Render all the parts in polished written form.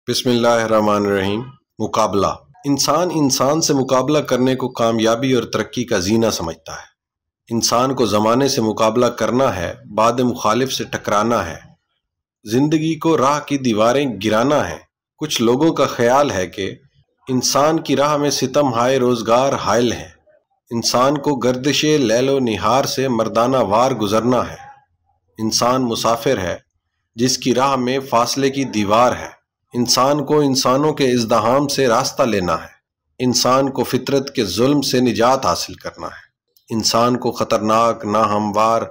بسم اللہ الرحمن الرحیم۔ مقابلہ انسان سے مقابلہ کرنے کو کامیابی اور ترقی کا زینہ سمجھتا ہے۔ انسان کو زمانے سے مقابلہ کرنا ہے، بعد مخالف سے ٹکرانا ہے، زندگی کو راہ کی دیواریں گرانا ہے۔ کچھ لوگوں کا خیال ہے کہ انسان کی راہ میں ستم ہائے روزگار حائل ہے۔ انسان کو گردش لیل و نہار سے مردانہ وار گزرنا ہے۔ انسان مسافر ہے جس کی راہ میں فاصلے کی دیوار ہے۔ انسان کو انسانوں کے ازدحام سے راستہ لینا ہے۔ انسان کو فطرت کے ظلم سے نجات حاصل کرنا ہے۔ انسان کو خطرناک، ناہموار،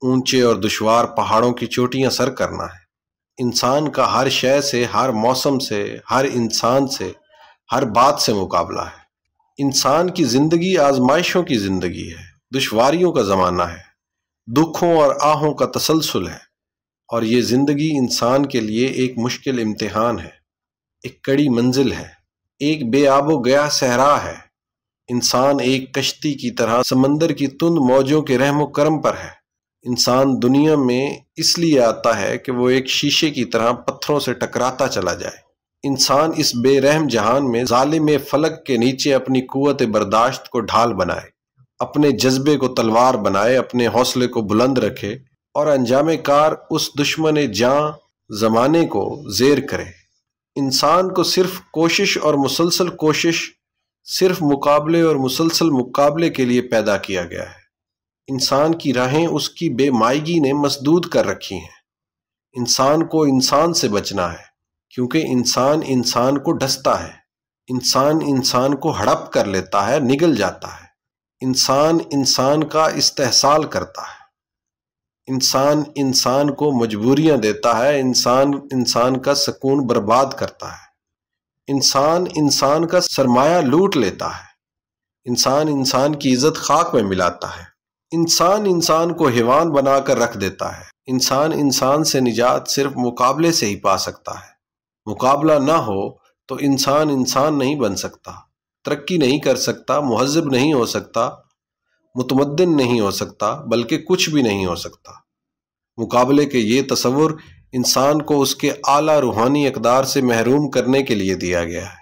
اونچے اور دشوار پہاڑوں کی چوٹیاں سر کرنا ہے۔ انسان کا ہر شے سے، ہر موسم سے، ہر انسان سے، ہر بات سے مقابلہ ہے۔ انسان کی زندگی آزمائشوں کی زندگی ہے، دشواریوں کا زمانہ ہے، دکھوں اور آہوں کا تسلسل ہے، اور یہ زندگی انسان کے لیے ایک مشکل امتحان ہے، ایک کڑی منزل ہے، ایک بے آب و گیا صحرا ہے۔ انسان ایک کشتی کی طرح سمندر کی تند موجوں کے رحم و کرم پر ہے۔ انسان دنیا میں اس لیے آتا ہے کہ وہ ایک شیشے کی طرح پتھروں سے ٹکراتا چلا جائے۔ انسان اس بے رحم جہان میں ظالم فلک کے نیچے اپنی قوت برداشت کو ڈھال بنائے، اپنے جذبے کو تلوار بنائے، اپنے حوصلے کو بلند رکھے اور انجام کار اس دشمن جاں زمانے کو زیر کرے۔ انسان کو صرف کوشش اور مسلسل کوشش، صرف مقابلے اور مسلسل مقابلے کے لیے پیدا کیا گیا ہے۔ انسان کی راہیں اس کی بے مائیگی نے مسدود کر رکھی ہیں۔ انسان کو انسان سے بچنا ہے، کیونکہ انسان انسان کو ڈستا ہے، انسان انسان کو ہڑپ کر لیتا ہے، نگل جاتا ہے، انسان انسان کا استحصال کرتا ہے، انسان انسان کو مجبوریاں دیتا ہے، انسان انسان کا سکون برباد کرتا ہے، انسان انسان کا سرمایہ لوٹ لیتا ہے، انسان انسان کی عزت خاک میں ملاتا ہے، انسان انسان کو حیوان بنا کر رکھ دیتا ہے۔ انسان انسان سے نجات صرف مقابلے سے ہی پا سکتا ہے۔ مقابلہ نہ ہو تو انسان انسان نہیں بن سکتا، ترقی نہیں کر سکتا، مہذب نہیں ہو سکتا، متمدن نہیں ہو سکتا، بلکہ کچھ بھی نہیں ہو سکتا۔ مقابلے کے یہ تصور انسان کو اس کے اعلیٰ روحانی اقدار سے محروم کرنے کے لیے دیا گیا ہے۔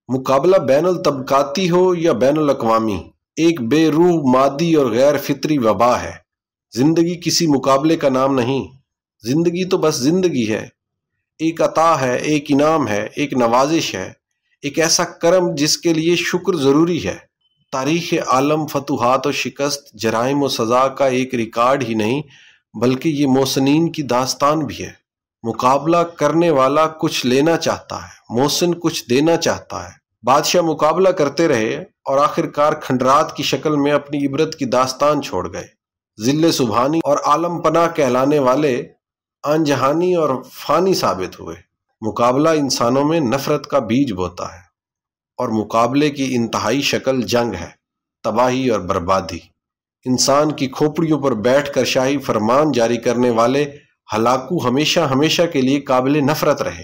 مقابلہ بین الطبقاتی ہو یا بین الاقوامی، ایک بے روح مادی اور غیر فطری وبا ہے۔ زندگی کسی مقابلے کا نام نہیں، زندگی تو بس زندگی ہے، ایک عطا ہے، ایک انعام ہے، ایک نوازش ہے، ایک ایسا کرم جس کے لیے شکر ضروری ہے۔ تاریخ عالم فتوحات و شکست، جرائم و سزا کا ایک ریکارڈ ہی نہیں بلکہ یہ محسنین کی داستان بھی ہے۔ مقابلہ کرنے والا کچھ لینا چاہتا ہے، محسن کچھ دینا چاہتا ہے۔ بادشاہ مقابلہ کرتے رہے اور آخرکار کھنڈرات کی شکل میں اپنی عبرت کی داستان چھوڑ گئے۔ ذل سبحانی اور عالم پناہ کہلانے والے آن جہانی اور فانی ثابت ہوئے۔ مقابلہ انسانوں میں نفرت کا بیج بوتا ہے، اور مقابلے کی انتہائی شکل جنگ ہے، تباہی اور بربادی۔ انسان کی کھوپڑیوں پر بیٹھ کر شاہی فرمان جاری کرنے والے ہلاکو ہمیشہ ہمیشہ کے لیے قابل نفرت رہے۔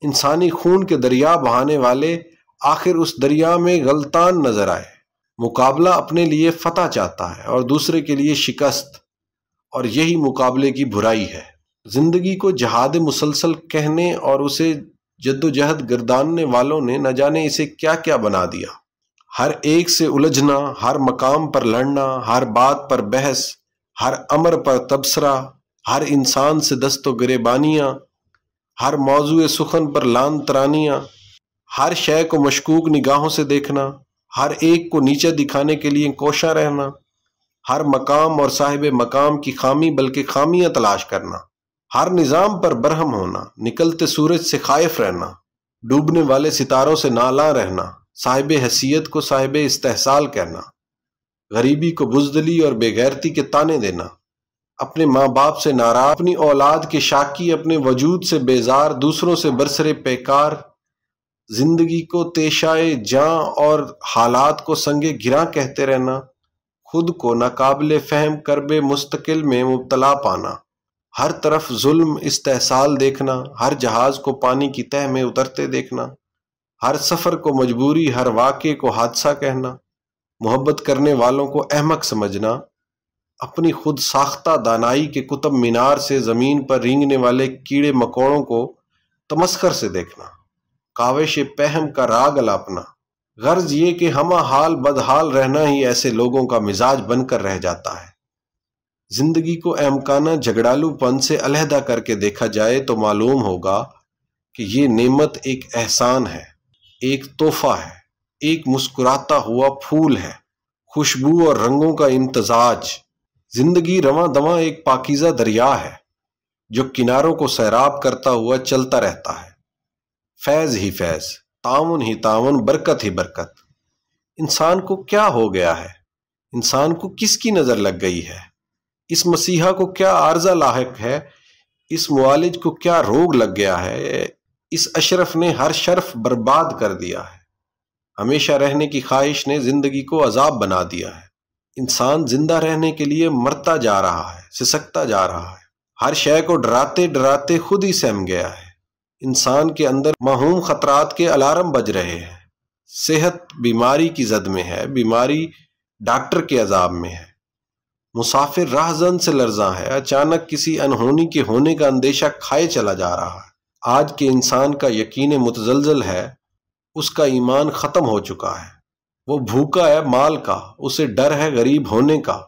انسانی خون کے دریا بہانے والے آخر اس دریا میں غلطان نظر آئے۔ مقابلہ اپنے لیے فتح چاہتا ہے اور دوسرے کے لیے شکست، اور یہی مقابلے کی برائی ہے۔ زندگی کو جہاد مسلسل کہنے اور اسے جدوجہد گرداننے والوں نے نہ جانے اسے کیا کیا بنا دیا۔ ہر ایک سے الجھنا، ہر مقام پر لڑنا، ہر بات پر بحث، ہر امر پر تبصرہ، ہر انسان سے دست و گریبانیاں، ہر موضوع سخن پر لان ترانیاں، ہر شے کو مشکوک نگاہوں سے دیکھنا، ہر ایک کو نیچے دکھانے کے لیے کوشاں رہنا، ہر مقام اور صاحب مقام کی خامی بلکہ خامیاں تلاش کرنا، ہر نظام پر برہم ہونا، نکلتے سورج سے خائف رہنا، ڈوبنے والے ستاروں سے نالاں رہنا، صاحب حیثیت کو صاحب استحصال کہنا، غریبی کو بزدلی اور بے غیرتی کے طعنے دینا، اپنے ماں باپ سے ناراض، اپنی اولاد کے شاکی، اپنے وجود سے بیزار، دوسروں سے برسر پیکار، زندگی کو تیشائے جاں اور حالات کو سنگ گراں کہتے رہنا، خود کو ناقابل فہم کرب مستقل میں مبتلا پانا، ہر طرف ظلم استحصال دیکھنا، ہر جہاز کو پانی کی تہ میں اترتے دیکھنا، ہر سفر کو مجبوری، ہر واقعے کو حادثہ کہنا، محبت کرنے والوں کو احمق سمجھنا، اپنی خود ساختہ دانائی کے قطب مینار سے زمین پر رینگنے والے کیڑے مکوڑوں کو تمسخر سے دیکھنا۔ کاوش پہم کا راگ الاپنا، غرض یہ کہ ہمہ حال بدحال رہنا ہی ایسے لوگوں کا مزاج بن کر رہ جاتا ہے۔ زندگی کو احمقانہ جھگڑالو پن سے علیحدہ کر کے دیکھا جائے تو معلوم ہوگا کہ یہ نعمت ایک احسان ہے، ایک تحفہ ہے، ایک مسکراتا ہوا پھول ہے، خوشبو اور رنگوں کا امتزاج۔ زندگی رواں دواں ایک پاکیزہ دریا ہے جو کناروں کو سیراب کرتا ہوا چلتا رہتا ہے، فیض ہی فیض، تعاون ہی تعاون، برکت ہی برکت۔ انسان کو کیا ہو گیا ہے؟ انسان کو کس کی نظر لگ گئی ہے؟ اس مسیحا کو کیا عارضہ لاحق ہے؟ اس معالج کو کیا روگ لگ گیا ہے؟ اس اشرف نے ہر شرف برباد کر دیا ہے۔ ہمیشہ رہنے کی خواہش نے زندگی کو عذاب بنا دیا ہے۔ انسان زندہ رہنے کے لیے مرتا جا رہا ہے، سسکتا جا رہا ہے، ہر شے کو ڈراتے ڈراتے خود ہی سہم گیا ہے۔ انسان کے اندر موہوم خطرات کے الارم بج رہے ہیں۔ صحت بیماری کی زد میں ہے، بیماری ڈاکٹر کے عذاب میں ہے، مسافر راہ زن سے لرزاں ہے، اچانک کسی انہونی کے ہونے کا اندیشہ کھائے چلا جا رہا ہے۔ آج کے انسان کا یقین متزلزل ہے، اس کا ایمان ختم ہو چکا ہے، وہ بھوکا ہے مال کا، اسے ڈر ہے غریب ہونے کا،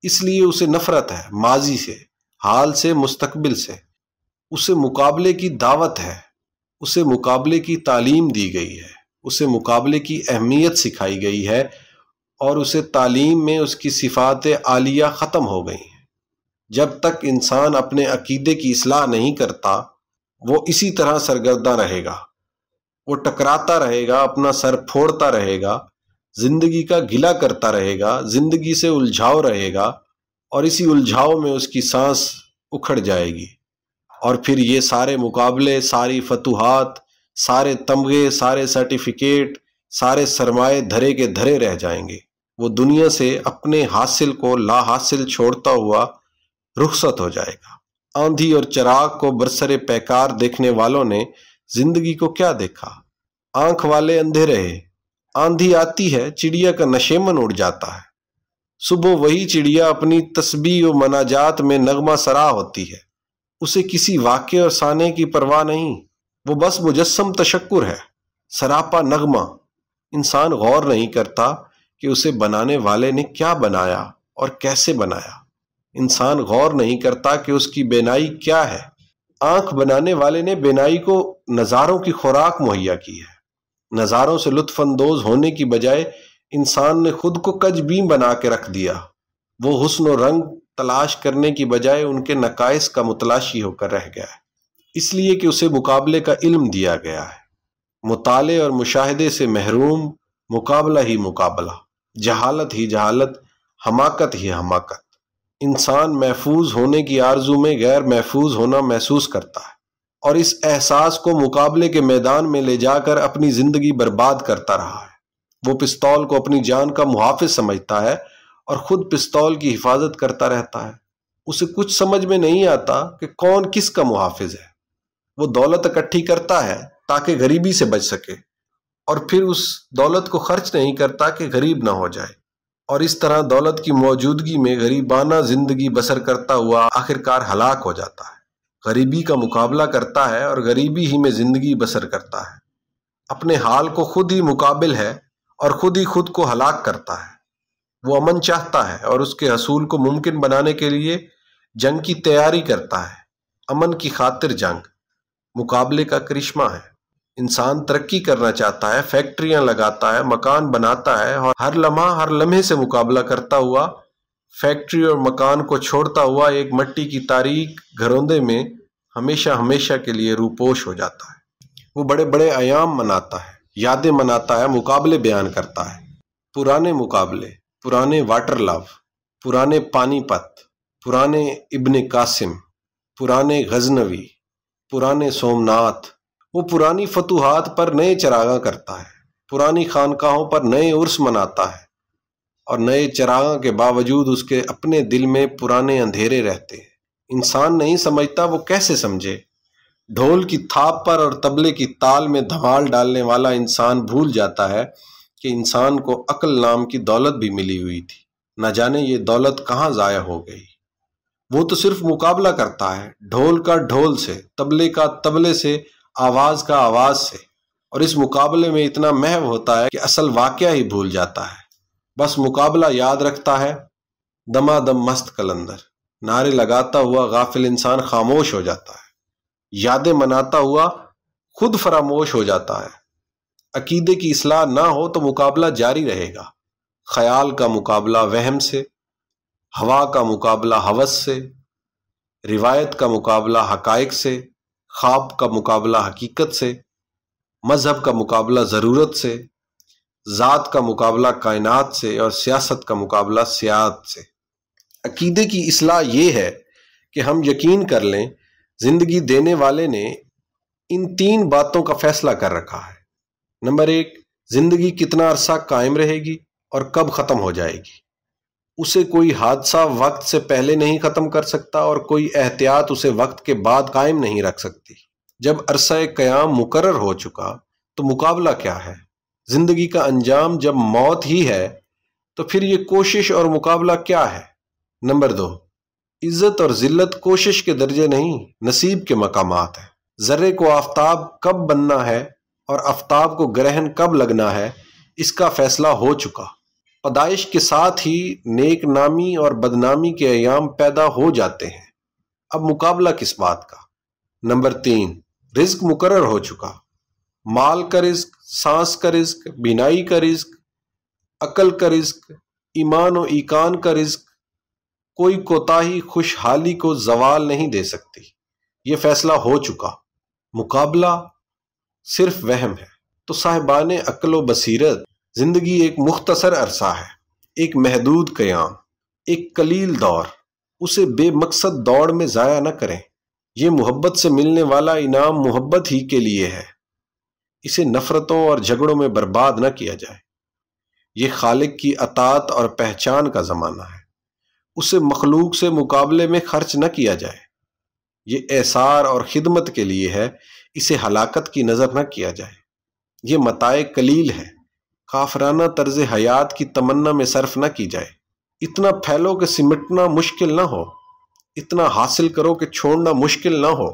اس لیے اسے نفرت ہے ماضی سے، حال سے، مستقبل سے۔ اسے مقابلے کی دعوت ہے، اسے مقابلے کی تعلیم دی گئی ہے، اسے مقابلے کی اہمیت سکھائی گئی ہے، اور اسے تعلیم میں اس کی صفات عالیہ ختم ہو گئی ہیں۔ جب تک انسان اپنے عقیدے کی اصلاح نہیں کرتا وہ اسی طرح سرگرداں رہے گا، وہ ٹکراتا رہے گا، اپنا سر پھوڑتا رہے گا، زندگی کا گلہ کرتا رہے گا، زندگی سے الجھاؤ رہے گا، اور اسی الجھاؤ میں اس کی سانس اکھڑ جائے گی، اور پھر یہ سارے مقابلے، ساری فتوحات، سارے تمغے، سارے سرٹیفکیٹ، سارے سرمایے دھرے کے دھرے رہ جائیں گے۔ وہ دنیا سے اپنے حاصل کو لا حاصل چھوڑتا ہوا رخصت ہو جائے گا۔ آندھی اور چراغ کو برسر پیکار دیکھنے والوں نے زندگی کو کیا دیکھا؟ آنکھ والے اندھے رہے۔ آندھی آتی ہے، چڑیا کا نشیمن اڑ جاتا ہے، صبح وہی چڑیا اپنی تسبیح و مناجات میں نغمہ سرا ہوتی ہے، اسے کسی واقعے اور سانے کی پرواہ نہیں، وہ بس مجسم تشکر ہے، سراپا نغمہ۔ انسان غور نہیں کرتا کہ اسے بنانے والے نے کیا بنایا اور کیسے بنایا۔ انسان غور نہیں کرتا کہ اس کی بینائی کیا ہے۔ آنکھ بنانے والے نے بینائی کو نظاروں کی خوراک مہیا کی ہے۔ نظاروں سے لطف اندوز ہونے کی بجائے انسان نے خود کو کج بین بنا کے رکھ دیا۔ وہ حسن و رنگ تلاش کرنے کی بجائے ان کے نقائص کا متلاشی ہو کر رہ گیا ہے، اس لیے کہ اسے مقابلے کا علم دیا گیا ہے۔ مطالعے اور مشاہدے سے محروم، مقابلہ ہی مقابلہ، جہالت ہی جہالت، حماقت ہی حماقت۔ انسان محفوظ ہونے کی آرزو میں غیر محفوظ ہونا محسوس کرتا ہے، اور اس احساس کو مقابلے کے میدان میں لے جا کر اپنی زندگی برباد کرتا رہا ہے۔ وہ پستول کو اپنی جان کا محافظ سمجھتا ہے اور خود پستول کی حفاظت کرتا رہتا ہے۔ اسے کچھ سمجھ میں نہیں آتا کہ کون کس کا محافظ ہے۔ وہ دولت اکٹھی کرتا ہے تاکہ غریبی سے بچ سکے، اور پھر اس دولت کو خرچ نہیں کرتا کہ غریب نہ ہو جائے، اور اس طرح دولت کی موجودگی میں غریبانہ زندگی بسر کرتا ہوا آخرکار ہلاک ہو جاتا ہے۔ غریبی کا مقابلہ کرتا ہے اور غریبی ہی میں زندگی بسر کرتا ہے۔ اپنے حال کو خود ہی مقابل ہے اور خود ہی خود کو ہلاک کرتا ہے۔ وہ امن چاہتا ہے اور اس کے حصول کو ممکن بنانے کے لیے جنگ کی تیاری کرتا ہے۔ امن کی خاطر جنگ مقابلے کا کرشمہ ہے۔ انسان ترقی کرنا چاہتا ہے، فیکٹریاں لگاتا ہے، مکان بناتا ہے، اور ہر لمحہ ہر لمحے سے مقابلہ کرتا ہوا فیکٹری اور مکان کو چھوڑتا ہوا ایک مٹی کی تاریک گھروندے میں ہمیشہ ہمیشہ کے لیے روپوش ہو جاتا ہے۔ وہ بڑے بڑے ایام مناتا ہے، یادیں مناتا ہے، مقابلے بیان کرتا ہے، پرانے مقابلے، پرانے واٹر لو، پرانے پانی پت، پرانے ابن قاسم، پرانے غزنوی، پرانے سومناتھ۔ وہ پرانی فتوحات پر نئے چراغاں کرتا ہے، پرانی خانقاہوں پر نئے عرس مناتا ہے، اور نئے چراغاں کے باوجود اس کے اپنے دل میں پرانے اندھیرے رہتے ہیں۔ انسان نہیں سمجھتا، وہ کیسے سمجھے؟ ڈھول کی تھاپ پر اور طبلے کی تال میں دھمال ڈالنے والا انسان بھول جاتا ہے کہ انسان کو عقل نام کی دولت بھی ملی ہوئی تھی، نہ جانے یہ دولت کہاں ضائع ہو گئی۔ وہ تو صرف مقابلہ کرتا ہے، ڈھول کا ڈھول سے، طبلے کا طبلے سے، آواز کا آواز سے، اور اس مقابلے میں اتنا محو ہوتا ہے کہ اصل واقعہ ہی بھول جاتا ہے، بس مقابلہ یاد رکھتا ہے۔ دما دم مست قلندر، نعرے لگاتا ہوا غافل انسان خاموش ہو جاتا ہے، یادیں مناتا ہوا خود فراموش ہو جاتا ہے۔ عقیدے کی اصلاح نہ ہو تو مقابلہ جاری رہے گا، خیال کا مقابلہ وہم سے، ہوا کا مقابلہ ہوس سے، روایت کا مقابلہ حقائق سے، خواب کا مقابلہ حقیقت سے، مذہب کا مقابلہ ضرورت سے، ذات کا مقابلہ کائنات سے، اور سیاست کا مقابلہ سیاست سے۔ عقیدے کی اصلاح یہ ہے کہ ہم یقین کر لیں زندگی دینے والے نے ان 3 باتوں کا فیصلہ کر رکھا ہے۔ نمبر 1، زندگی کتنا عرصہ قائم رہے گی اور کب ختم ہو جائے گی۔ اسے کوئی حادثہ وقت سے پہلے نہیں ختم کر سکتا اور کوئی احتیاط اسے وقت کے بعد قائم نہیں رکھ سکتی۔ جب عرصہ قیام مقرر ہو چکا تو مقابلہ کیا ہے؟ زندگی کا انجام جب موت ہی ہے تو پھر یہ کوشش اور مقابلہ کیا ہے؟ نمبر 2، عزت اور ذلت کوشش کے درجے نہیں، نصیب کے مقامات ہیں۔ ذرے کو آفتاب کب بننا ہے اور آفتاب کو گرہن کب لگنا ہے، اس کا فیصلہ ہو چکا۔ پیدائش کے ساتھ ہی نیک نامی اور بدنامی کے ایام پیدا ہو جاتے ہیں، اب مقابلہ کس بات کا؟ نمبر 3، رزق مقرر ہو چکا، مال کا رزق، سانس کا رزق، بینائی کا رزق، عقل کا رزق، ایمان و ایقان کا رزق، کوئی کوتاہی خوشحالی کو زوال نہیں دے سکتی، یہ فیصلہ ہو چکا۔ مقابلہ صرف وہم ہے تو صاحبان عقل و بصیرت، زندگی ایک مختصر عرصہ ہے، ایک محدود قیام، ایک قلیل دور، اسے بے مقصد دوڑ میں ضائع نہ کریں۔ یہ محبت سے ملنے والا انعام محبت ہی کے لیے ہے، اسے نفرتوں اور جھگڑوں میں برباد نہ کیا جائے۔ یہ خالق کی اطاعت اور پہچان کا زمانہ ہے، اسے مخلوق سے مقابلے میں خرچ نہ کیا جائے۔ یہ اعصار اور خدمت کے لیے ہے، اسے ہلاکت کی نظر نہ کیا جائے۔ یہ متاع قلیل ہے، کافرانہ طرز حیات کی تمنا میں صرف نہ کی جائے۔ اتنا پھیلو کہ سمٹنا مشکل نہ ہو، اتنا حاصل کرو کہ چھوڑنا مشکل نہ ہو۔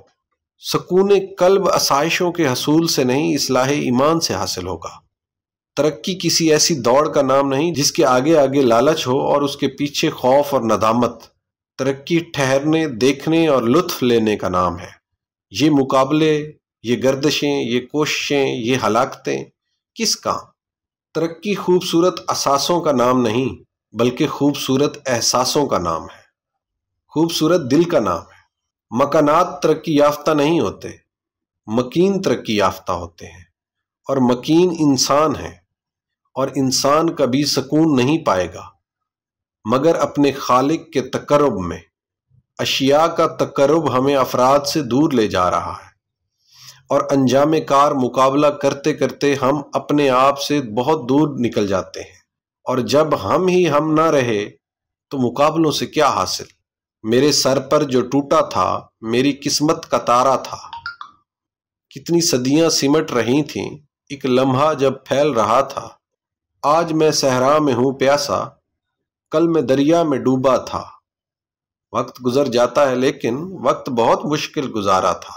سکون قلب آسائشوں کے حصول سے نہیں، اصلاح ایمان سے حاصل ہوگا۔ ترقی کسی ایسی دوڑ کا نام نہیں جس کے آگے آگے لالچ ہو اور اس کے پیچھے خوف اور ندامت۔ ترقی ٹھہرنے، دیکھنے اور لطف لینے کا نام ہے۔ یہ مقابلے، یہ گردشیں، یہ کوششیں، یہ ہلاکتیں کس کام؟ ترقی خوبصورت اثاثوں کا نام نہیں بلکہ خوبصورت احساسوں کا نام ہے، خوبصورت دل کا نام ہے۔ مکانات ترقی یافتہ نہیں ہوتے، مکین ترقی یافتہ ہوتے ہیں، اور مکین انسان ہیں، اور انسان کبھی سکون نہیں پائے گا مگر اپنے خالق کے تقرب میں۔ اشیاء کا تقرب ہمیں افراد سے دور لے جا رہا ہے، اور انجام کار مقابلہ کرتے کرتے ہم اپنے آپ سے بہت دور نکل جاتے ہیں، اور جب ہم ہی ہم نہ رہے تو مقابلوں سے کیا حاصل؟ میرے سر پر جو ٹوٹا تھا میری قسمت کا تارا تھا، کتنی صدیاں سمٹ رہی تھیں ایک لمحہ جب پھیل رہا تھا۔ آج میں صحرا میں ہوں پیاسا، کل میں دریا میں ڈوبا تھا۔ وقت گزر جاتا ہے لیکن وقت بہت مشکل گزارا تھا۔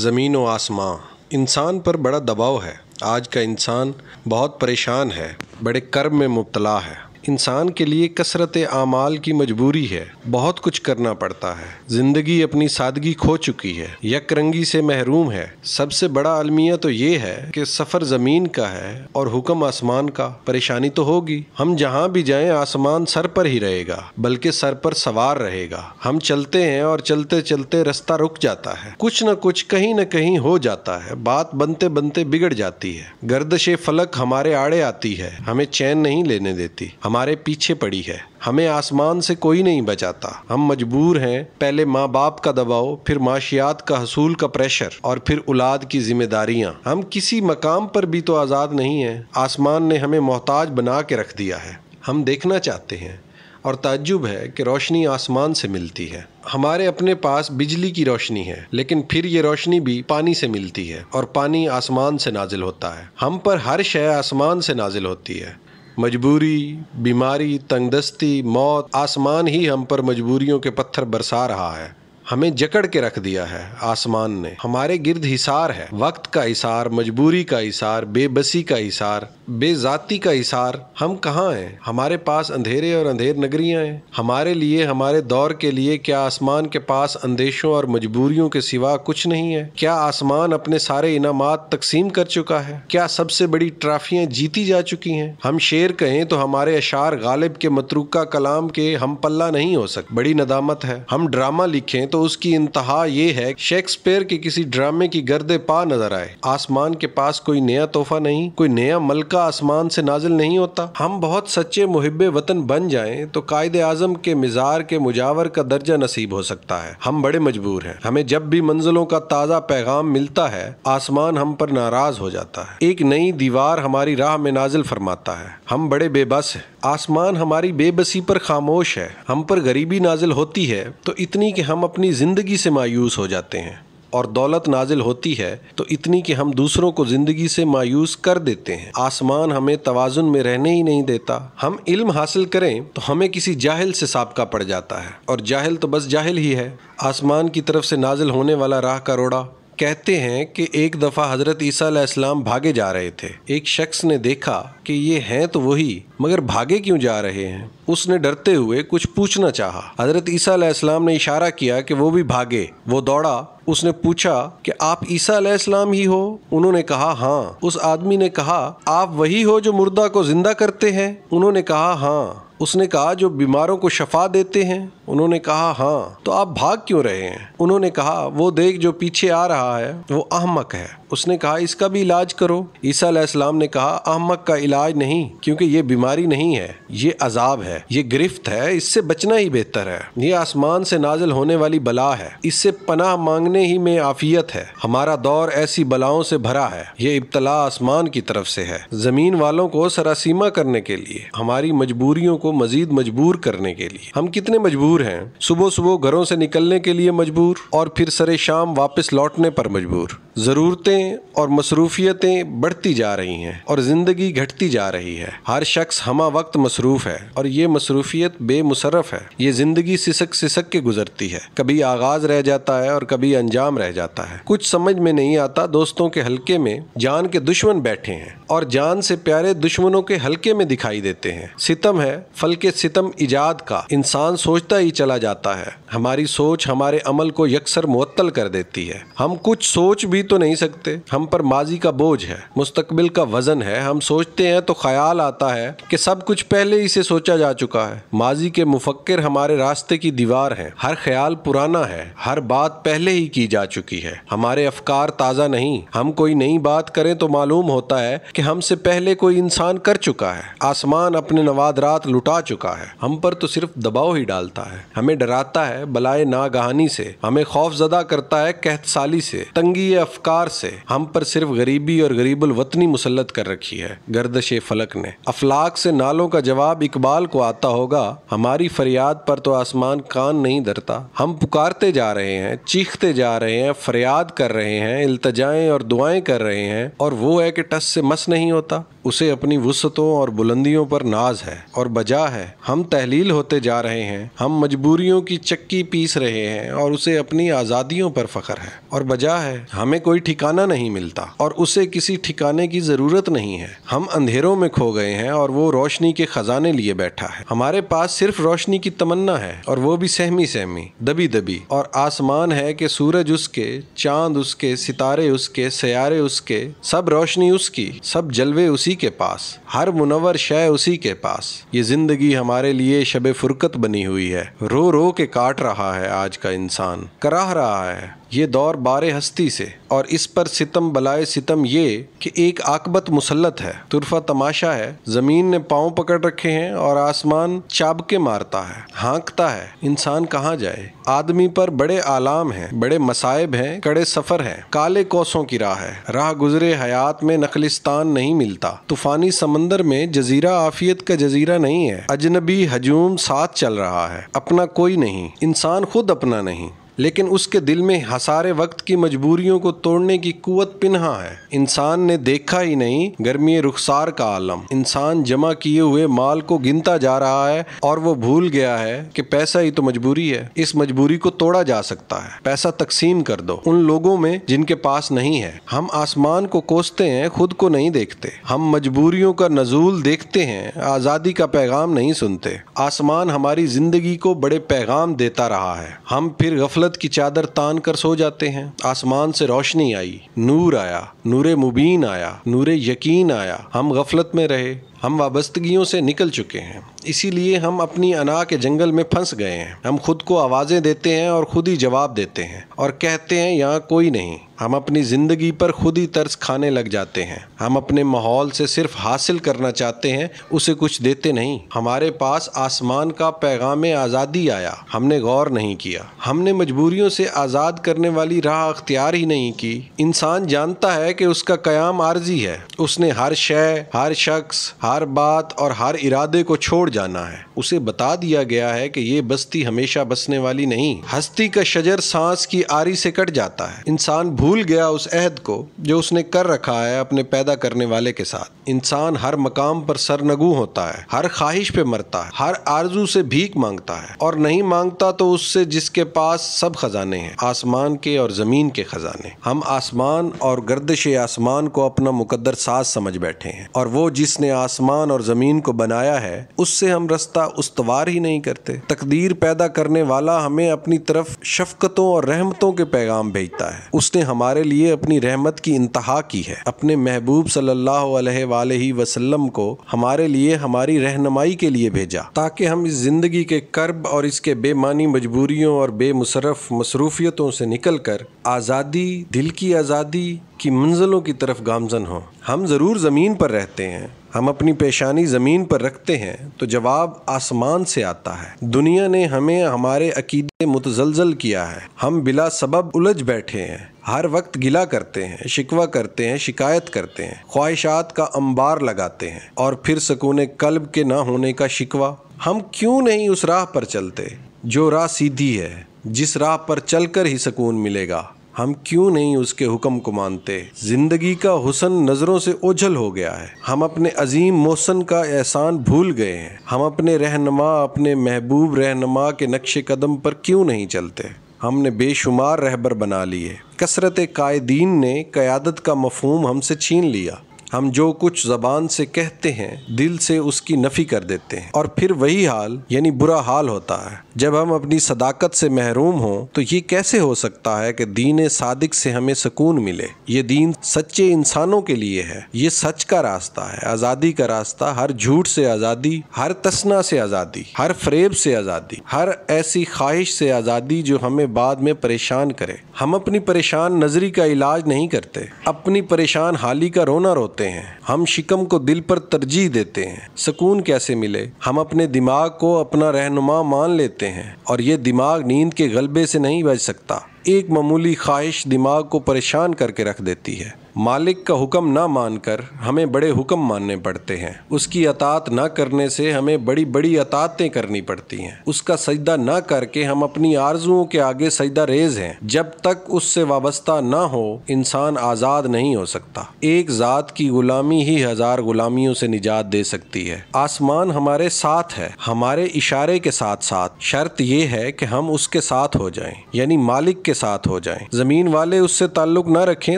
زمین و آسمان، انسان پر بڑا دباؤ ہے۔ آج کا انسان بہت پریشان ہے، بڑے کرب میں مبتلا ہے۔ انسان کے لیے کثرت اعمال کی مجبوری ہے، بہت کچھ کرنا پڑتا ہے۔ زندگی اپنی سادگی کھو چکی ہے، یک رنگی سے محروم ہے۔ سب سے بڑا المیہ تو یہ ہے کہ سفر زمین کا ہے اور حکم آسمان کا۔ پریشانی تو ہوگی، ہم جہاں بھی جائیں آسمان سر پر ہی رہے گا، بلکہ سر پر سوار رہے گا۔ ہم چلتے ہیں اور چلتے چلتے رستہ رک جاتا ہے، کچھ نہ کچھ کہیں نہ کہیں ہو جاتا ہے، بات بنتے بنتے بگڑ جاتی ہے۔ گردش فلک ہمارے آڑے آتی ہے، ہمیں چین نہیں لینے دیتی، ہمارے پیچھے پڑی ہے۔ ہمیں آسمان سے کوئی نہیں بچاتا، ہم مجبور ہیں، پہلے ماں باپ کا دباؤ، پھر معاشیات کا حصول کا پریشر، اور پھر اولاد کی ذمہ داریاں۔ ہم کسی مقام پر بھی تو آزاد نہیں ہیں، آسمان نے ہمیں محتاج بنا کے رکھ دیا ہے۔ ہم دیکھنا چاہتے ہیں اور تعجب ہے کہ روشنی آسمان سے ملتی ہے۔ ہمارے اپنے پاس بجلی کی روشنی ہے، لیکن پھر یہ روشنی بھی پانی سے ملتی ہے، اور پانی آسمان سے نازل ہوتا ہے۔ ہم پر ہر شے آسمان سے نازل ہوتی ہے۔ مجبوری، بیماری، تنگ دستی، موت، آسمان ہی ہم پر مجبوریوں کے پتھر برسا رہا ہے۔ ہمیں جکڑ کے رکھ دیا ہے آسمان نے، ہمارے گرد حصار ہے، وقت کا حصار، مجبوری کا حصار، بے بسی کا حصار، بے ذاتی کا حصار۔ ہم کہاں ہیں؟ ہمارے پاس اندھیرے اور اندھیر نگریاں ہیں۔ ہمارے لیے، ہمارے دور کے لیے کیا آسمان کے پاس اندیشوں اور مجبوریوں کے سوا کچھ نہیں ہے؟ کیا آسمان اپنے سارے انعامات تقسیم کر چکا ہے؟ کیا سب سے بڑی ٹرافیاں جیتی جا چکی ہیں؟ ہم شعر کہیں تو ہمارے اشعار غالب کے متروکہ کلام کے ہم پلہ نہیں ہو سکتے، بڑی ندامت ہے۔ ہم ڈرامہ لکھیں تو اس کی انتہا یہ ہے شیکسپیئر کے کسی ڈرامے کی گرد پا نظر آئے۔ آسمان کے پاس کوئی نیا تحفہ نہیں، کوئی نیا ملکہ آسمان سے نازل نہیں ہوتا۔ ہم بہت سچے محب وطن بن جائیں تو قائد اعظم کے مزار کے مجاور کا درجہ نصیب ہو سکتا ہے۔ ہم بڑے مجبور ہیں۔ ہمیں جب بھی منزلوں کا تازہ پیغام ملتا ہے، آسمان ہم پر ناراض ہو جاتا ہے، ایک نئی دیوار ہماری راہ میں نازل فرماتا ہے۔ ہم بڑے بے بس ہیں۔ آسمان ہماری بے بسی پر خاموش ہے۔ ہم پر غریبی نازل ہوتی ہے تو اتنی کہ ہم اپنی زندگی سے مایوس ہو جاتے ہیں، اور دولت نازل ہوتی ہے تو اتنی کہ ہم دوسروں کو زندگی سے مایوس کر دیتے ہیں۔ آسمان ہمیں توازن میں رہنے ہی نہیں دیتا۔ ہم علم حاصل کریں تو ہمیں کسی جاہل سے سابقہ پڑ جاتا ہے، اور جاہل تو بس جاہل ہی ہے۔ آسمان کی طرف سے نازل ہونے والا راہ کا روڑا۔ کہتے ہیں کہ ایک دفعہ حضرت عیسیٰ علیہ السلام بھاگے جا رہے تھے۔ ایک شخص نے دیکھا کہ یہ ہیں تو وہی، مگر بھاگے کیوں جا رہے ہیں؟ اس نے ڈرتے ہوئے کچھ پوچھنا چاہا۔ حضرت عیسیٰ علیہ السلام نے اشارہ کیا کہ وہ بھی بھاگے۔ وہ دوڑا۔ اس نے پوچھا کہ آپ عیسیٰ علیہ السلام ہی ہو؟ انہوں نے کہا ہاں۔ اس آدمی نے کہا آپ وہی ہو جو مردہ کو زندہ کرتے ہیں؟ انہوں نے کہا ہاں۔ اس نے کہا جو بیماروں کو شفا دیتے ہیں؟ انہوں نے کہا ہاں۔ تو آپ بھاگ کیوں رہے ہیں؟ انہوں نے کہا وہ دیکھ جو پیچھے آ رہا ہے وہ احمق ہے۔ اس نے کہا اس کا بھی علاج کرو۔ عیسیٰ علیہ السلام نے کہا احمق کا علاج نہیں، کیونکہ یہ بیماری نہیں ہے، یہ عذاب ہے، یہ گرفت ہے، اس سے بچنا ہی بہتر ہے۔ یہ آسمان سے نازل ہونے والی بلا ہے، اس سے پناہ مانگنے ہی میں عافیت ہے۔ ہمارا دور ایسی بلاؤں سے بھرا ہے۔ یہ ابتلا آسمان کی طرف سے ہے، زمین والوں کو سراسیمہ کرنے کے لیے، ہماری مجبوریوں کو مزید مجبور کرنے کے لیے۔ ہم کتنے مجبور ہیں؟ صبح صبح گھروں سے نکلنے کے لیے مجبور، اور پھر سرے شام واپس لوٹنے پر مجبور۔ ضرورتیں اور مصروفیتیں بڑھتی جا رہی ہیں اور زندگی گھٹتی جا رہی ہے۔ ہر شخص ہمہ وقت مصروف ہے، اور یہ مصروفیت بے مصرف ہے۔ یہ زندگی سسک سسک کے گزرتی ہے، کبھی آغاز رہ جاتا ہے اور کبھی انجام رہ جاتا ہے۔ کچھ سمجھ میں نہیں آتا۔ دوستوں کے حلقے میں جان کے دشمن بیٹھے ہیں، اور جان سے پیارے دشمنوں کے حلقے میں دکھائی دیتے ہیں۔ ستم ہے، فلک ستم ایجاد کا۔ انسان سوچتا ہی چلا جاتا ہے۔ ہماری سوچ ہمارے عمل کو یکسر معطل کر دیتی ہے۔ ہم کچھ سوچ بھی تو نہیں سکتے۔ ہم پر ماضی کا بوجھ ہے، مستقبل کا وزن ہے۔ ہم سوچتے ہیں تو خیال آتا ہے کہ سب کچھ پہلے ہی سے سوچا جا چکا ہے۔ ماضی کے مفکر ہمارے راستے کی دیوار ہیں۔ ہر خیال پرانا ہے، ہر بات پہلے ہی کی جا چکی ہے۔ ہمارے افکار تازہ نہیں۔ ہم کوئی نئی بات کریں تو معلوم ہوتا ہے کہ ہم سے پہلے کوئی انسان کر چکا ہے۔ آسمان اپنے نوادرات لٹا چکا ہے، ہم پر تو صرف دباؤ ہی ڈالتا ہے۔ ہمیں ڈراتا ہے بلائے ناگہانی سے، ہمیں خوف زدہ کرتا ہے قحط سالی سے، تنگی افکار سے۔ ہم پر صرف غریبی اور غریب الوطنی مسلط کر رکھی ہے گردش فلک نے۔ افلاک سے نالوں کا جواب اقبال کو آتا ہوگا، ہماری فریاد پر تو آسمان کان نہیں دھرتا۔ ہم پکارتے جا رہے ہیں، چیختے جا رہے ہیں، فریاد کر رہے ہیں، التجائیں اور دعائیں کر رہے ہیں، اور وہ ہے کہ ٹس سے مس نہیں ہوتا۔ اسے اپنی وسعتوں اور بلندیوں پر ناز ہے اور بجا ہے۔ ہم تحلیل ہوتے جا رہے ہیں، ہم مجبوریوں کی چکی پیس رہے ہیں، اور اسے اپنی آزادیوں پر فخر ہے اور بجا ہے۔ ہمیں کوئی ٹھکانہ نہیں ملتا، اور اسے کسی ٹھکانے کی ضرورت نہیں ہے۔ ہم اندھیروں میں کھو گئے ہیں، اور وہ روشنی کے خزانے لیے بیٹھا ہے۔ ہمارے پاس صرف روشنی کی تمنا ہے، اور وہ بھی سہمی سہمی، دبی دبی۔ اور آسمان ہے کہ سورج اس کے، چاند اس کے، ستارے اس کے، سیارے اس کے، سب روشنی اس کی، سب جلوے اسی کے پاس، ہر منور شے اسی کے پاس۔ یہ زندگی ہمارے لیے شب فرقت بنی ہوئی ہے۔ رو رو کے کاٹ رہا ہے آج کا انسان، کراہ رہا ہے یہ دور بار ہستی سے، اور اس پر ستم بلائے ستم یہ کہ ایک عاقبت مسلط ہے۔ طرفہ تماشا ہے، زمین نے پاؤں پکڑ رکھے ہیں اور آسمان چابکے مارتا ہے، ہانکتا ہے۔ انسان کہاں جائے؟ آدمی پر بڑے آلام ہیں، بڑے مصائب ہیں، کڑے سفر ہیں، کالے کوسوں کی راہ ہے۔ راہ گزرے حیات میں نخلستان نہیں ملتا۔ طوفانی سمندر میں جزیرہ عافیت کا جزیرہ نہیں ہے۔ اجنبی ہجوم ساتھ چل رہا ہے، اپنا کوئی نہیں، انسان خود اپنا نہیں۔ لیکن اس کے دل میں حصار وقت کی مجبوریوں کو توڑنے کی قوت پنہاں ہے۔ انسان نے دیکھا ہی نہیں گرمی رخسار کا عالم۔ انسان جمع کیے ہوئے مال کو گنتا جا رہا ہے اور وہ بھول گیا ہے کہ پیسہ ہی تو مجبوری ہے۔ اس مجبوری کو توڑا جا سکتا ہے۔ پیسہ تقسیم کر دو ان لوگوں میں جن کے پاس نہیں ہے۔ ہم آسمان کو کوستے ہیں، خود کو نہیں دیکھتے۔ ہم مجبوریوں کا نزول دیکھتے ہیں، آزادی کا پیغام نہیں سنتے۔ آسمان ہماری زندگی کو بڑے پیغام دیتا رہا ہے، ہم پھر غفلت کی چادر تان کر سو جاتے ہیں۔ آسمان سے روشنی آئی، نور آیا، نور مبین آیا، نور یقین آیا۔ ہم غفلت میں رہے، ہم وابستگیوں سے نکل چکے ہیں، اسی لیے ہم اپنی انا کے جنگل میں پھنس گئے ہیں۔ ہم خود کو آوازیں دیتے ہیں اور خود ہی جواب دیتے ہیں اور کہتے ہیں یہاں کوئی نہیں۔ ہم اپنی زندگی پر خود ہی طرز کھانے لگ جاتے ہیں۔ ہم اپنے ماحول سے صرف حاصل کرنا چاہتے ہیں، اسے کچھ دیتے نہیں۔ ہمارے پاس آسمان کا پیغام آزادی آیا، ہم نے غور نہیں کیا۔ ہم نے مجبوریوں سے آزاد کرنے والی راہ اختیار ہی نہیں کی۔ انسان جانتا ہے کہ اس کا قیام عارضی ہے۔ اس نے ہر شے، ہر شخص، ہر بات اور ہر ارادے کو چھوڑ جانا ہے۔ اسے بتا دیا گیا ہے کہ یہ بستی ہمیشہ بسنے والی نہیں۔ ہستی کا شجر سانس کی آری سے کٹ جاتا ہے۔ انسان بھول گیا اس عہد کو جو اس نے کر رکھا ہے اپنے پیدا کرنے والے کے ساتھ۔ انسان ہر مقام پر سرنگوں ہوتا ہے، ہر خواہش پہ مرتا ہے، ہر آرزو سے بھیک مانگتا ہے، اور نہیں مانگتا تو اس سے جس کے پاس سب خزانے ہیں، آسمان کے اور زمین کے خزانے۔ ہم آسمان اور گردش آسمان کو اپنا مقدر ساز سمجھ بیٹھے ہیں، اور وہ جس نے آسمان اور زمین کو بنایا ہے اس سے ہم رستہ استوار ہی نہیں کرتے۔ تقدیر پیدا کرنے والا ہمیں اپنی طرف شفقتوں اور رحمتوں کے پیغام بھیجتا ہے۔ اس نے ہمارے لیے اپنی رحمت کی انتہا کی ہے، اپنے محبوب صلی اللہ علیہ وآلہ وسلم کو ہمارے لیے ہماری رہنمائی کے لیے بھیجا، تاکہ ہم اس زندگی کے کرب اور اس کے بے معنی مجبوریوں اور بے مصروفیتوں سے نکل کر آزادی، دل کی آزادی کی منزلوں کی طرف گامزن ہوں۔ ہم ضرور زمین پر رہتے ہیں، ہم اپنی پیشانی زمین پر رکھتے ہیں تو جواب آسمان سے آتا ہے۔ دنیا نے ہمیں ہمارے عقیدے متزلزل کیا ہے، ہم بلا سبب الجھ بیٹھے ہیں، ہر وقت گلہ کرتے ہیں، شکوہ کرتے ہیں، شکایت کرتے ہیں، خواہشات کا انبار لگاتے ہیں، اور پھر سکون قلب کے نہ ہونے کا شکوہ۔ ہم کیوں نہیں اس راہ پر چلتے جو راہ سیدھی ہے، جس راہ پر چل کر ہی سکون ملے گا؟ ہم کیوں نہیں اس کے حکم کو مانتے؟ زندگی کا حسن نظروں سے اوجھل ہو گیا ہے، ہم اپنے عظیم محسن کا احسان بھول گئے ہیں۔ ہم اپنے رہنما، اپنے محبوب رہنما کے نقش قدم پر کیوں نہیں چلتے؟ ہم نے بے شمار رہبر بنا لیے، کثرت قائدین نے قیادت کا مفہوم ہم سے چھین لیا۔ ہم جو کچھ زبان سے کہتے ہیں دل سے اس کی نفی کر دیتے ہیں، اور پھر وہی حال یعنی برا حال ہوتا ہے جب ہم اپنی صداقت سے محروم ہوں۔ تو یہ کیسے ہو سکتا ہے کہ دین صادق سے ہمیں سکون ملے؟ یہ دین سچے انسانوں کے لیے ہے، یہ سچ کا راستہ ہے، آزادی کا راستہ، ہر جھوٹ سے آزادی، ہر تسنا سے آزادی، ہر فریب سے آزادی، ہر ایسی خواہش سے آزادی جو ہمیں بعد میں پریشان کرے۔ ہم اپنی پریشان نظری کا علاج نہیں کرتے، اپنی پریشان حالی کا رونا روتے ہیں۔ ہم شکم کو دل پر ترجیح دیتے ہیں۔ سکون کیسے ملے؟ ہم اپنے دماغ کو اپنا رہنما مان لیتے ہیں، اور یہ دماغ نیند کے غلبے سے نہیں بچ سکتا۔ ایک معمولی خواہش دماغ کو پریشان کر کے رکھ دیتی ہے۔ مالک کا حکم نہ مان کر ہمیں بڑے حکم ماننے پڑتے ہیں، اس کی اطاعت نہ کرنے سے ہمیں بڑی بڑی اطاعتیں کرنی پڑتی ہیں۔ اس کا سجدہ نہ کر کے ہم اپنی آرزوؤں کے آگے سجدہ ریز ہیں۔ جب تک اس سے وابستہ نہ ہو انسان آزاد نہیں ہو سکتا۔ ایک ذات کی غلامی ہی ہزار غلامیوں سے نجات دے سکتی ہے۔ آسمان ہمارے ساتھ ہے، ہمارے اشارے کے ساتھ ساتھ، شرط یہ ہے کہ ہم اس کے ساتھ ہو جائیں، یعنی مالک کے ساتھ ہو جائیں۔ زمین والے اس سے تعلق نہ رکھیں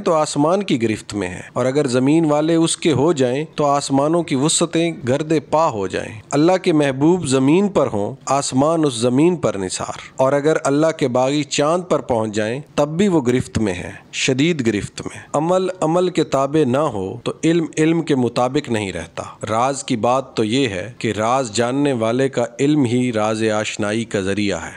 تو آسمان کی گرفت میں ہے، اور اگر زمین والے اس کے ہو جائیں تو آسمانوں کی وسعتیں گرد پا ہو جائیں۔ اللہ کے محبوب زمین پر ہوں، آسمان اس زمین پر نثار، اور اگر اللہ کے باغی چاند پر پہنچ جائیں تب بھی وہ گرفت میں ہے، شدید گرفت میں۔ عمل کے تابع نہ ہو تو علم کے مطابق نہیں رہتا۔ راز کی بات تو یہ ہے کہ راز جاننے والے کا علم ہی راز آشنائی کا ذریعہ ہے۔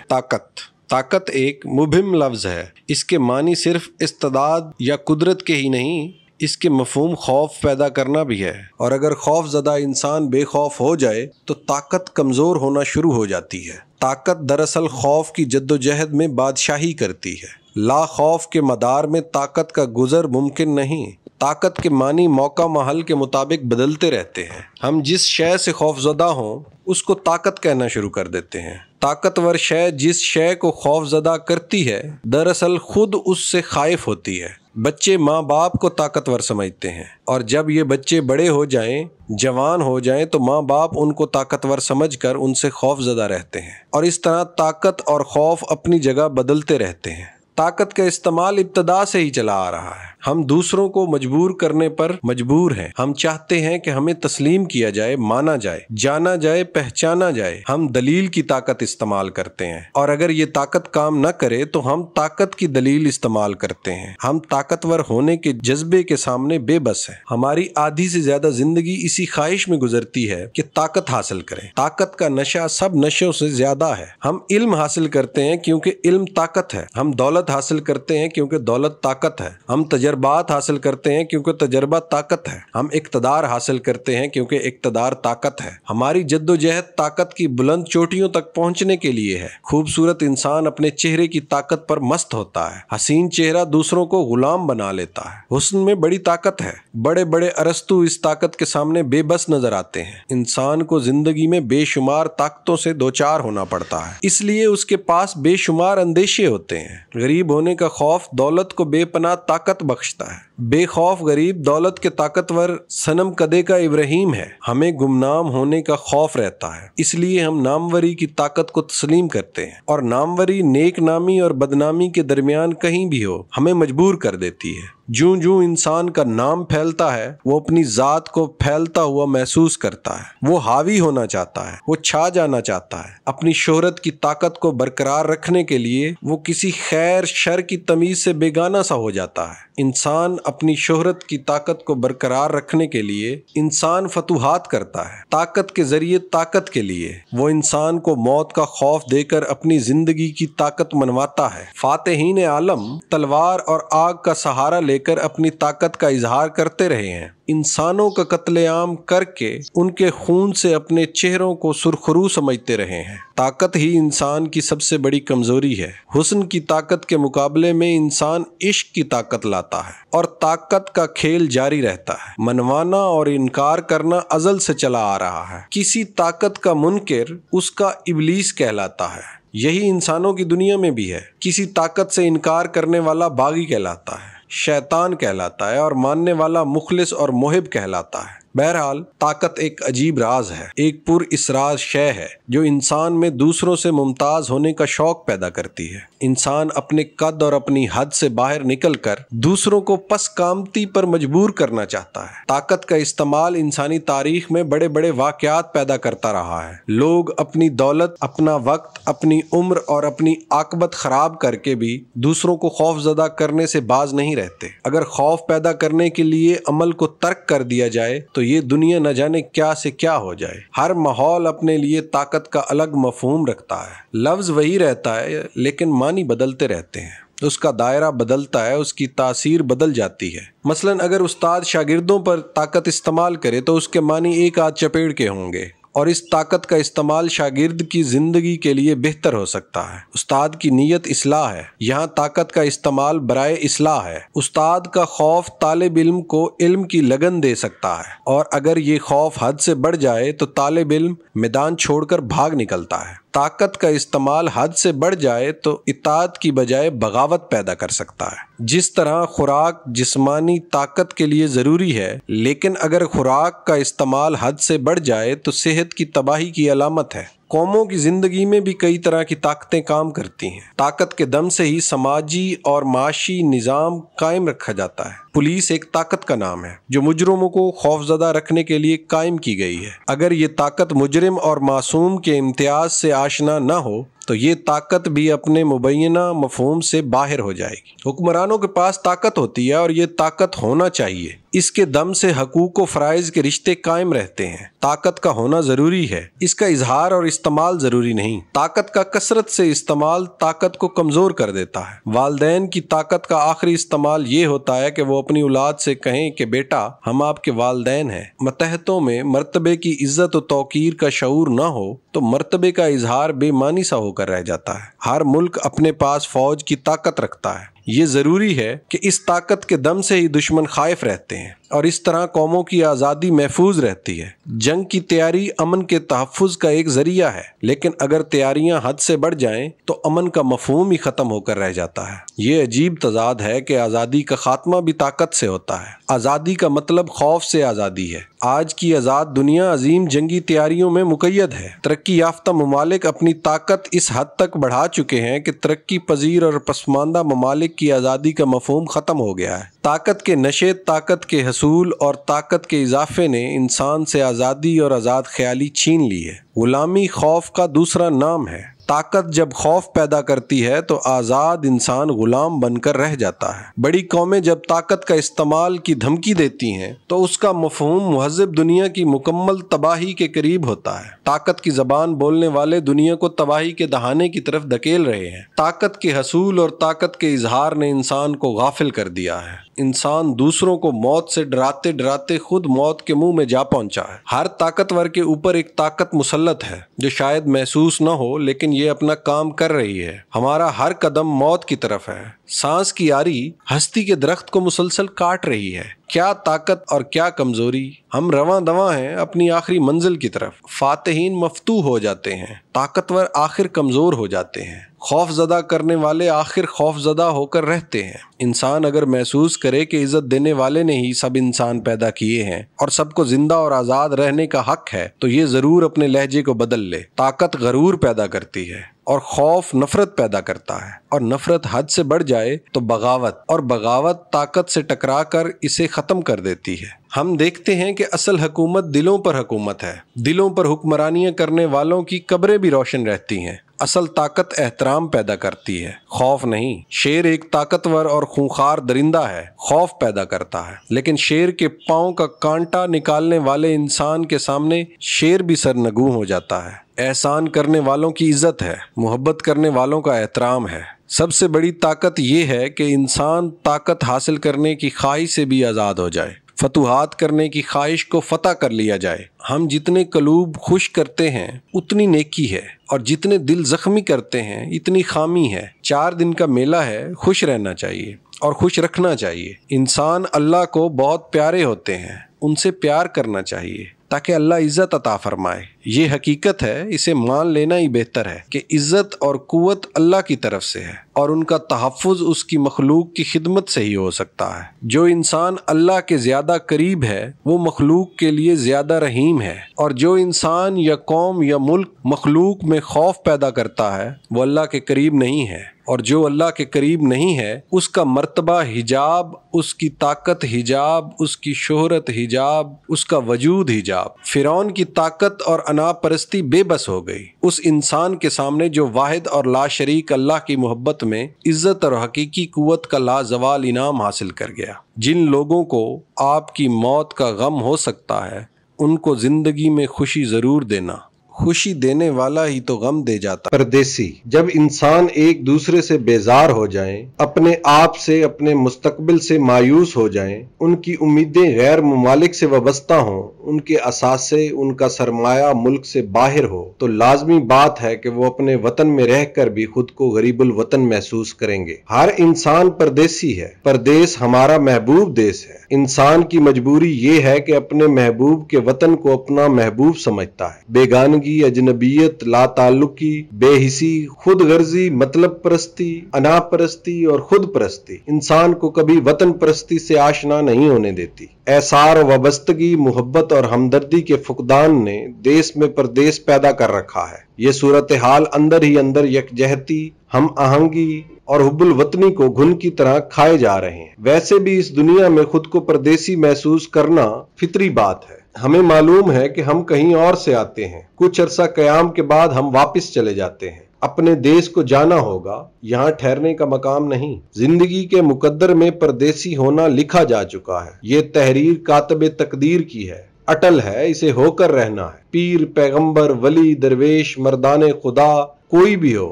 طاقت ایک مبہم لفظ ہے، اس کے معنی صرف استعداد یا قدرت کے ہی نہیں، اس کے مفہوم خوف پیدا کرنا بھی ہے، اور اگر خوف زدہ انسان بے خوف ہو جائے تو طاقت کمزور ہونا شروع ہو جاتی ہے۔ طاقت دراصل خوف کی جدوجہد میں بادشاہی کرتی ہے۔ لا خوف کے مدار میں طاقت کا گزر ممکن نہیں۔ طاقت کے معنی موقع محل کے مطابق بدلتے رہتے ہیں۔ ہم جس شے سے خوفزدہ ہوں اس کو طاقت کہنا شروع کر دیتے ہیں۔ طاقتور شے جس شے کو خوفزدہ کرتی ہے دراصل خود اس سے خائف ہوتی ہے۔ بچے ماں باپ کو طاقتور سمجھتے ہیں، اور جب یہ بچے بڑے ہو جائیں، جوان ہو جائیں، تو ماں باپ ان کو طاقتور سمجھ کر ان سے خوف زدہ رہتے ہیں، اور اس طرح طاقت اور خوف اپنی جگہ بدلتے رہتے ہیں۔ طاقت کا استعمال ابتدا سے ہی چلا آ رہا ہے۔ ہم دوسروں کو مجبور کرنے پر مجبور ہیں۔ ہم چاہتے ہیں کہ ہمیں تسلیم کیا جائے، مانا جائے، جانا جائے، پہچانا جائے۔ ہم دلیل کی طاقت استعمال کرتے ہیں، اور اگر یہ طاقت کام نہ کرے تو ہم طاقت کی دلیل استعمال کرتے ہیں۔ ہم طاقتور ہونے کے جذبے کے سامنے بے بس ہیں۔ ہماری آدھی سے زیادہ زندگی اسی خواہش میں گزرتی ہے کہ طاقت حاصل کریں۔ طاقت کا نشہ سب نشوں سے زیادہ ہے۔ ہم علم حاصل کرتے ہیں کیونکہ علم طاقت ہے۔ ہم دولت حاصل کرتے ہیں کیونکہ دولت طاقت ہے۔ ہم تجربات حاصل کرتے ہیں کیونکہ تجربہ طاقت ہے۔ ہم اقتدار حاصل کرتے ہیں کیونکہ اقتدار طاقت ہے۔ ہماری جدوجہد طاقت کی بلند چوٹیوں تک پہنچنے کے لیے ہے۔ خوبصورت انسان اپنے چہرے کی طاقت پر مست ہوتا ہے۔ حسین چہرہ دوسروں کو غلام بنا لیتا ہے۔ حسن میں بڑی طاقت ہے۔ بڑے بڑے ارسطو اس طاقت کے سامنے بے بس نظر آتے ہیں۔ انسان کو زندگی میں بے شمار طاقتوں سے دوچار ہونا پڑتا ہے، اس لیے اس کے پاس بے شمار اندیشے ہوتے ہیں۔ غریب ہونے کا خوف دولت کو بے پناہ طاقت بخشتا ہے۔ بے خوف غریب دولت کے طاقتور صنم کدے کا ابراہیم ہے۔ ہمیں گمنام ہونے کا خوف رہتا ہے، اس لیے ہم ناموری کی طاقت کو تسلیم کرتے ہیں، اور ناموری نیک نامی اور بدنامی کے درمیان کہیں بھی ہو ہمیں مجبور کر دیتی ہے۔ جوں جوں انسان کا نام پھیلتا ہے وہ اپنی ذات کو پھیلتا ہوا محسوس کرتا ہے۔ وہ حاوی ہونا چاہتا ہے، وہ چھا جانا چاہتا ہے۔ اپنی شہرت کی طاقت کو برقرار رکھنے کے لیے وہ کسی خیر شر کی تمیز سے بیگانہ سا ہو جاتا ہے۔ انسان اپنی شہرت کی طاقت کو برقرار رکھنے کے لیے انسان فتوحات کرتا ہے۔ طاقت کے ذریعے طاقت کے لیے وہ انسان کو موت کا خوف دے کر اپنی زندگی کی طاقت منواتا ہے۔ فاتحین عالم تلوار اور آگ کا سہارا لے کر اپنی طاقت کا اظہار کرتے رہے ہیں۔ انسانوں کا قتل عام کر کے ان کے خون سے اپنے چہروں کو سرخرو سمجھتے رہے ہیں۔ طاقت ہی انسان کی سب سے بڑی کمزوری ہے۔ حسن کی طاقت کے مقابلے میں انسان عشق کی طاقت لاتا ہے، اور طاقت کا کھیل جاری رہتا ہے۔ منوانا اور انکار کرنا ازل سے چلا آ رہا ہے۔ کسی طاقت کا منکر اس کا ابلیس کہلاتا ہے۔ یہی انسانوں کی دنیا میں بھی ہے۔ کسی طاقت سے انکار کرنے والا باغی کہلاتا ہے، شیطان کہلاتا ہے، اور ماننے والا مخلص اور محب کہلاتا ہے۔ بہرحال طاقت ایک عجیب راز ہے، ایک پر اسرار شے ہے جو انسان میں دوسروں سے ممتاز ہونے کا شوق پیدا کرتی ہے۔ انسان اپنے قد اور اپنی حد سے باہر نکل کر دوسروں کو پس کامتی پر مجبور کرنا چاہتا ہے۔ طاقت کا استعمال انسانی تاریخ میں بڑے بڑے واقعات پیدا کرتا رہا ہے۔ لوگ اپنی دولت، اپنا وقت، اپنی عمر اور اپنی عاقبت خراب کر کے بھی دوسروں کو خوف زدہ کرنے سے باز نہیں رہتے۔ اگر خوف پیدا کرنے کے لیے عمل کو ترک کر دیا جائے تو یہ دنیا نہ جانے کیا سے کیا ہو جائے۔ ہر ماحول اپنے لیے طاقت کا الگ مفہوم رکھتا ہے۔ لفظ وہی رہتا ہے لیکن معنی بدلتے رہتے ہیں۔ اس کا دائرہ بدلتا ہے، اس کی تاثیر بدل جاتی ہے۔ مثلاً اگر استاد شاگردوں پر طاقت استعمال کرے تو اس کے معنی ایک آدھ چپیڑ کے ہوں گے، اور اس طاقت کا استعمال شاگرد کی زندگی کے لیے بہتر ہو سکتا ہے۔ استاد کی نیت اصلاح ہے، یہاں طاقت کا استعمال برائے اصلاح ہے۔ استاد کا خوف طالب علم کو علم کی لگن دے سکتا ہے، اور اگر یہ خوف حد سے بڑھ جائے تو طالب علم میدان چھوڑ کر بھاگ نکلتا ہے۔ طاقت کا استعمال حد سے بڑھ جائے تو اطاعت کی بجائے بغاوت پیدا کر سکتا ہے۔ جس طرح خوراک جسمانی طاقت کے لیے ضروری ہے، لیکن اگر خوراک کا استعمال حد سے بڑھ جائے تو صحت کی تباہی کی علامت ہے۔ قوموں کی زندگی میں بھی کئی طرح کی طاقتیں کام کرتی ہیں۔ طاقت کے دم سے ہی سماجی اور معاشی نظام قائم رکھا جاتا ہے۔ پولیس ایک طاقت کا نام ہے جو مجرموں کو خوفزدہ رکھنے کے لیے قائم کی گئی ہے۔ اگر یہ طاقت مجرم اور معصوم کے امتیاز سے آشنا نہ ہو تو یہ طاقت بھی اپنے مبینہ مفہوم سے باہر ہو جائے گی۔ حکمرانوں کے پاس طاقت ہوتی ہے، اور یہ طاقت ہونا چاہیے۔ اس کے دم سے حقوق و فرائض کے رشتے قائم رہتے ہیں۔ طاقت کا ہونا ضروری ہے، اس کا اظہار اور استعمال ضروری نہیں۔ طاقت کا کثرت سے استعمال طاقت کو کمزور کر دیتا ہے۔ والدین کی طاقت کا آخری استعمال یہ ہوتا ہے کہ وہ اپنی اولاد سے کہیں کہ بیٹا ہم آپ کے والدین ہیں۔ ماتحتوں میں مرتبے کی عزت و توقیر کا شعور نہ ہو تو مرتبے کا اظہار بے معنی سا ہو کر رہ جاتا ہے۔ ہر ملک اپنے پاس فوج کی طاقت رکھتا ہے، یہ ضروری ہے کہ اس طاقت کے دم سے ہی دشمن خائف رہتے ہیں اور اس طرح قوموں کی آزادی محفوظ رہتی ہے۔ جنگ کی تیاری امن کے تحفظ کا ایک ذریعہ ہے، لیکن اگر تیاریاں حد سے بڑھ جائیں تو امن کا مفہوم ہی ختم ہو کر رہ جاتا ہے۔ یہ عجیب تضاد ہے کہ آزادی کا خاتمہ بھی طاقت سے ہوتا ہے۔ آزادی کا مطلب خوف سے آزادی ہے۔ آج کی آزاد دنیا عظیم جنگی تیاریوں میں مقید ہے۔ ترقی یافتہ ممالک اپنی طاقت اس حد تک بڑھا چکے ہیں کہ ترقی پذیر اور پسماندہ ممالک کی آزادی کا مفہوم ختم ہو گیا ہے۔ طاقت کے نشے، طاقت کے حصول اور طاقت کے اضافے نے انسان سے آزادی اور آزاد خیالی چھین لی ہے۔ غلامی خوف کا دوسرا نام ہے۔ طاقت جب خوف پیدا کرتی ہے تو آزاد انسان غلام بن کر رہ جاتا ہے۔ بڑی قومیں جب طاقت کا استعمال کی دھمکی دیتی ہیں تو اس کا مفہوم مہذب دنیا کی مکمل تباہی کے قریب ہوتا ہے۔ طاقت کی زبان بولنے والے دنیا کو تباہی کے دہانے کی طرف دھکیل رہے ہیں۔ طاقت کے حصول اور طاقت کے اظہار نے انسان کو غافل کر دیا ہے۔ انسان دوسروں کو موت سے ڈراتے ڈراتے خود موت کے منہ میں جا پہنچا ہے۔ ہر طاقتور کے اوپر ایک طاقت مسلط ہے جو شاید محسوس نہ ہو، لیکن یہ اپنا کام کر رہی ہے۔ ہمارا ہر قدم موت کی طرف ہے۔ سانس کی آری ہستی کے درخت کو مسلسل کاٹ رہی ہے۔ کیا طاقت اور کیا کمزوری! ہم رواں دواں ہیں اپنی آخری منزل کی طرف۔ فاتحین مفتوح ہو جاتے ہیں، طاقتور آخر کمزور ہو جاتے ہیں، خوف زدہ کرنے والے آخر خوف زدہ ہو کر رہتے ہیں۔ انسان اگر محسوس کرے کہ عزت دینے والے نے ہی سب انسان پیدا کیے ہیں اور سب کو زندہ اور آزاد رہنے کا حق ہے تو یہ ضرور اپنے لہجے کو بدل لے۔ طاقت غرور پیدا کرتی ہے اور خوف نفرت پیدا کرتا ہے، اور نفرت حد سے بڑھ جائے تو بغاوت، اور بغاوت طاقت سے ٹکرا کر اسے ختم کر دیتی ہے۔ ہم دیکھتے ہیں کہ اصل حکومت دلوں پر حکومت ہے۔ دلوں پر حکمرانیاں کرنے والوں کی قبریں بھی روشن رہتی ہیں۔ اصل طاقت احترام پیدا کرتی ہے، خوف نہیں۔ شیر ایک طاقتور اور خونخوار درندہ ہے، خوف پیدا کرتا ہے، لیکن شیر کے پاؤں کا کانٹا نکالنے والے انسان کے سامنے شیر بھی سرنگوں ہو جاتا ہے۔ احسان کرنے والوں کی عزت ہے، محبت کرنے والوں کا احترام ہے۔ سب سے بڑی طاقت یہ ہے کہ انسان طاقت حاصل کرنے کی خواہش سے بھی آزاد ہو جائے، فتوحات کرنے کی خواہش کو فتح کر لیا جائے۔ ہم جتنے قلوب خوش کرتے ہیں اتنی نیکی ہے، اور جتنے دل زخمی کرتے ہیں اتنی خامی ہے۔ 4 دن کا میلہ ہے، خوش رہنا چاہیے اور خوش رکھنا چاہیے۔ انسان اللہ کو بہت پیارے ہوتے ہیں، ان سے پیار کرنا چاہیے تاکہ اللہ عزت عطا فرمائے۔ یہ حقیقت ہے، اسے مان لینا ہی بہتر ہے کہ عزت اور قوت اللہ کی طرف سے ہے اور ان کا تحفظ اس کی مخلوق کی خدمت سے ہی ہو سکتا ہے۔ جو انسان اللہ کے زیادہ قریب ہے وہ مخلوق کے لیے زیادہ رحیم ہے، اور جو انسان یا قوم یا ملک مخلوق میں خوف پیدا کرتا ہے وہ اللہ کے قریب نہیں ہے، اور جو اللہ کے قریب نہیں ہے اس کا مرتبہ حجاب، اس کی طاقت حجاب، اس کی شہرت حجاب، اس کا وجود حجاب۔ فرعون کی طاقت اور انا پرستی بے بس ہو گئی اس انسان کے سامنے جو واحد اور لا شریک اللہ کی محبت میں عزت اور حقیقی قوت کا لازوال انعام حاصل کر گیا۔ جن لوگوں کو آپ کی موت کا غم ہو سکتا ہے ان کو زندگی میں خوشی ضرور دینا، خوشی دینے والا ہی تو غم دے جاتا۔ پردیسی: جب انسان ایک دوسرے سے بیزار ہو جائیں، اپنے آپ سے، اپنے مستقبل سے مایوس ہو جائیں، ان کی امیدیں غیر ممالک سے وابستہ ہوں، ان کے اثاثے، ان کا سرمایہ ملک سے باہر ہو، تو لازمی بات ہے کہ وہ اپنے وطن میں رہ کر بھی خود کو غریب الوطن محسوس کریں گے۔ ہر انسان پردیسی ہے۔ پردیس ہمارا محبوب دیس ہے۔ انسان کی مجبوری یہ ہے کہ اپنے محبوب کے وطن کو اپنا محبوب سمجھتا ہے۔ بیگانگی، اجنبیت، لا تعلقی، بے حسی، خود غرضی، مطلب پرستی، انا پرستی اور خود پرستی انسان کو کبھی وطن پرستی سے آشنا نہیں ہونے دیتی۔ احسار، وابستگی، محبت اور ہمدردی کے فقدان نے دیس میں پردیس پیدا کر رکھا ہے۔ یہ صورتحال اندر ہی اندر یکجہتی، ہم آہنگی اور حب الوطنی کو گھن کی طرح کھائے جا رہے ہیں۔ ویسے بھی اس دنیا میں خود کو پردیسی محسوس کرنا فطری بات ہے۔ ہمیں معلوم ہے کہ ہم کہیں اور سے آتے ہیں، کچھ عرصہ قیام کے بعد ہم واپس چلے جاتے ہیں۔ اپنے دیس کو جانا ہوگا، یہاں ٹھہرنے کا مقام نہیں۔ زندگی کے مقدر میں پردیسی ہونا لکھا جا چکا ہے۔ یہ تحریر کاتب تقدیر کی ہے، اٹل ہے، اسے ہو کر رہنا ہے۔ پیر، پیغمبر، ولی، درویش، مردان خدا کوئی بھی ہو،